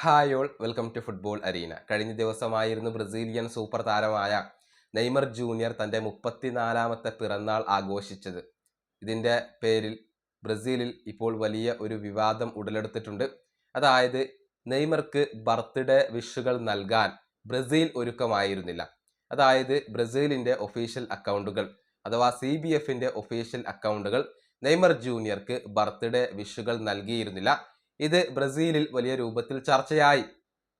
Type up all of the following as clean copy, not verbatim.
Hi all welcome to football arena. കഴിഞ്ഞ ദിവസമായിരുന്നു Brazilian super താരമായ നെയ്മർ ജൂനിയർ തൻ്റെ 34ാമത്തെ പിറന്നാൾ ആഘോഷിച്ചത്. ഇതിൻ്റെ പേരിൽ ബ്രസീലിൽ ഇപ്പോൾ വലിയ ഒരു വിവാദം ഉടലെടുത്തിട്ടുണ്ട്. അതായത് നെയ്മർക്ക് ബർത്ത്ഡേ വിഷുകൾ നൽകാൻ ബ്രസീൽ ഒരുക്കമായിരുന്നില്ല. അതായത് ബ്രസീലിൻ്റെ ഒഫീഷ്യൽ അക്കൗണ്ടുകൾ അഥവാ CBFൻ്റെ ഒഫീഷ്യൽ അക്കൗണ്ടുകൾ നെയ്മർ ജൂനിയർക്ക് ബർത്ത്ഡേ വിഷുകൾ നൽകിയിരുന്നില്ല. ഇത് ബ്രസീലിൽ വലിയ രൂപത്തിൽ ചർച്ചയായി.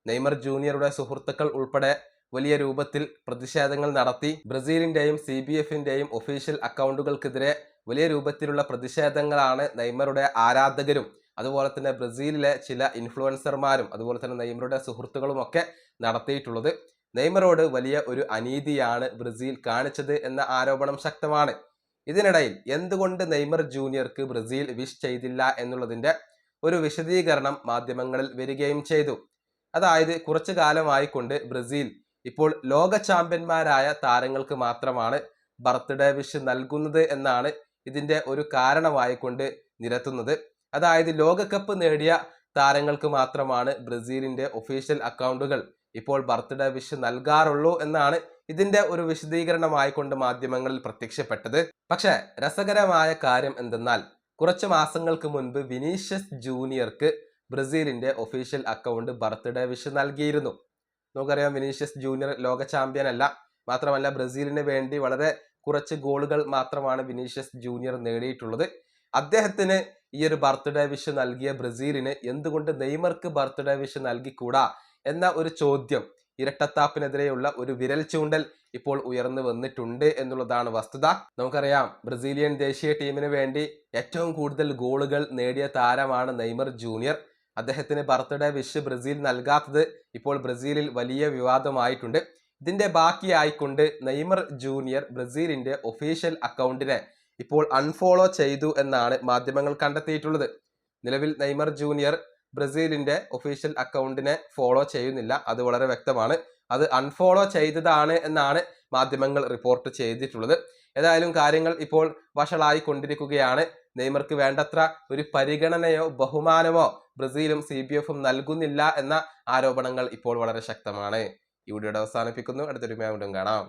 നെയ്മർ ജൂനിയറുടെ സുഹൃത്തുക്കൾ ഉൾപ്പെടെ വലിയ രൂപത്തിൽ പ്രതിഷേധങ്ങൾ നടത്തി. ബ്രസീലിന്റെയും CBFന്റെയും ഒഫീഷ്യൽ അക്കൗണ്ടുകൾക്കെതിരെ വലിയ രൂപത്തിലുള്ള പ്രതിഷേധങ്ങളാണ് നെയ്മറുടെ ആരാധകരും അതുപോലെ തന്നെ ബ്രസീലിലെ ചില ഇൻഫ്ലുവൻസർമാരും അതുപോലെ തന്നെ നെയ്മറുടെ സുഹൃത്തുക്കളും ഒക്കെ നടത്തിയിട്ടുള്ളത്. നെയ്മറോട് വലിയ ഒരു അനീതിയാണ് ബ്രസീൽ കാണിച്ചത് എന്ന ആരോപണം ശക്തമാണ്. ഇതിനിടയിൽ എന്തുകൊണ്ട് നെയ്മർ ജൂനിയർക്ക് ബ്രസീൽ വിഷ് ചെയ്തില്ല എന്നുള്ളതിന്റെ ഒരു വിശദീകരണം മാധ്യമങ്ങളിൽ വരികയും ചെയ്തു. അതായത് കുറച്ചു കാലമായിക്കൊണ്ട് ബ്രസീൽ ഇപ്പോൾ ലോക ചാമ്പ്യന്മാരായ താരങ്ങൾക്ക് മാത്രമാണ് ബർത്ത്ഡേ വിഷ് നൽകുന്നത് എന്നാണ് ഇതിന്റെ ഒരു കാരണമായിക്കൊണ്ട് നിരത്തുന്നത്. അതായത് ലോകകപ്പ് നേടിയ താരങ്ങൾക്ക് മാത്രമാണ് ബ്രസീലിന്റെ ഒഫീഷ്യൽ അക്കൗണ്ടുകൾ ഇപ്പോൾ ബർത്ത്ഡേ വിഷ് നൽകാറുള്ളൂ എന്നാണ് ഇതിന്റെ ഒരു വിശദീകരണമായിക്കൊണ്ട് മാധ്യമങ്ങളിൽ പ്രത്യക്ഷപ്പെട്ടത്. പക്ഷേ രസകരമായ കാര്യം എന്തെന്നാൽ കുറച്ച് മാസങ്ങൾക്ക് മുൻപ് വിനീഷ്യസ് ജൂനിയർക്ക് ബ്രസീലിന്റെ ഒഫീഷ്യൽ അക്കൗണ്ട് ബർത്ത്ഡേ വിഷ് നൽകിയിരുന്നു. നമുക്കറിയാം, വിനീഷ്യസ് ജൂനിയർ ലോക ചാമ്പ്യൻ അല്ല, മാത്രമല്ല ബ്രസീലിന് വേണ്ടി വളരെ കുറച്ച് ഗോളുകൾ മാത്രമാണ് വിനീഷ്യസ് ജൂനിയർ നേടിയിട്ടുള്ളത്. അദ്ദേഹത്തിന് ഈ ഒരു ബർത്ത്ഡേ വിഷ് നൽകിയ ബ്രസീലിന് എന്തുകൊണ്ട് നെയ്മർക്ക് ബർത്ത്ഡേ വിഷ് നൽകിക്കൂടാ എന്ന ഒരു ചോദ്യം, ഇരട്ടത്താപ്പിനെതിരെയുള്ള ഒരു വിരൽ ചൂണ്ടൽ ഇപ്പോൾ ഉയർന്നു വന്നിട്ടുണ്ട് എന്നുള്ളതാണ് വസ്തുത. നമുക്കറിയാം, ബ്രസീലിയൻ ദേശീയ ടീമിന് വേണ്ടി ഏറ്റവും കൂടുതൽ ഗോളുകൾ നേടിയ താരമാണ് നെയ്മർ ജൂനിയർ. അദ്ദേഹത്തിന് ബർത്ത്ഡേ വിഷ് ബ്രസീൽ നൽകാത്തത് ഇപ്പോൾ ബ്രസീലിൽ വലിയ വിവാദമായിട്ടുണ്ട്. ഇതിന്റെ ബാക്കിയായിക്കൊണ്ട് നെയ്മർ ജൂനിയർ ബ്രസീലിന്റെ ഒഫീഷ്യൽ അക്കൗണ്ടിനെ ഇപ്പോൾ അൺഫോളോ ചെയ്തു എന്നാണ് മാധ്യമങ്ങൾ കണ്ടെത്തിയിട്ടുള്ളത്. നിലവിൽ നെയ്മർ ജൂനിയർ ബ്രസീലിന്റെ ഒഫീഷ്യൽ അക്കൗണ്ടിനെ ഫോളോ ചെയ്യുന്നില്ല, അത് വളരെ വ്യക്തമാണ്. അത് അൺഫോളോ ചെയ്തതാണ് എന്നാണ് മാധ്യമങ്ങൾ റിപ്പോർട്ട് ചെയ്തിട്ടുള്ളത്. ഏതായാലും കാര്യങ്ങൾ ഇപ്പോൾ വഷളായി കൊണ്ടിരിക്കുകയാണ്. നെയ്മർക്ക് വേണ്ടത്ര ഒരു പരിഗണനയോ ബഹുമാനമോ ബ്രസീലും CBFും നൽകുന്നില്ല എന്ന ആരോപണങ്ങൾ ഇപ്പോൾ വളരെ ശക്തമാണ്. ഈ വീഡിയോയുടെ അവസാനിപ്പിക്കുന്നു. അടുത്തൊരു വീണ്ടും കാണാം.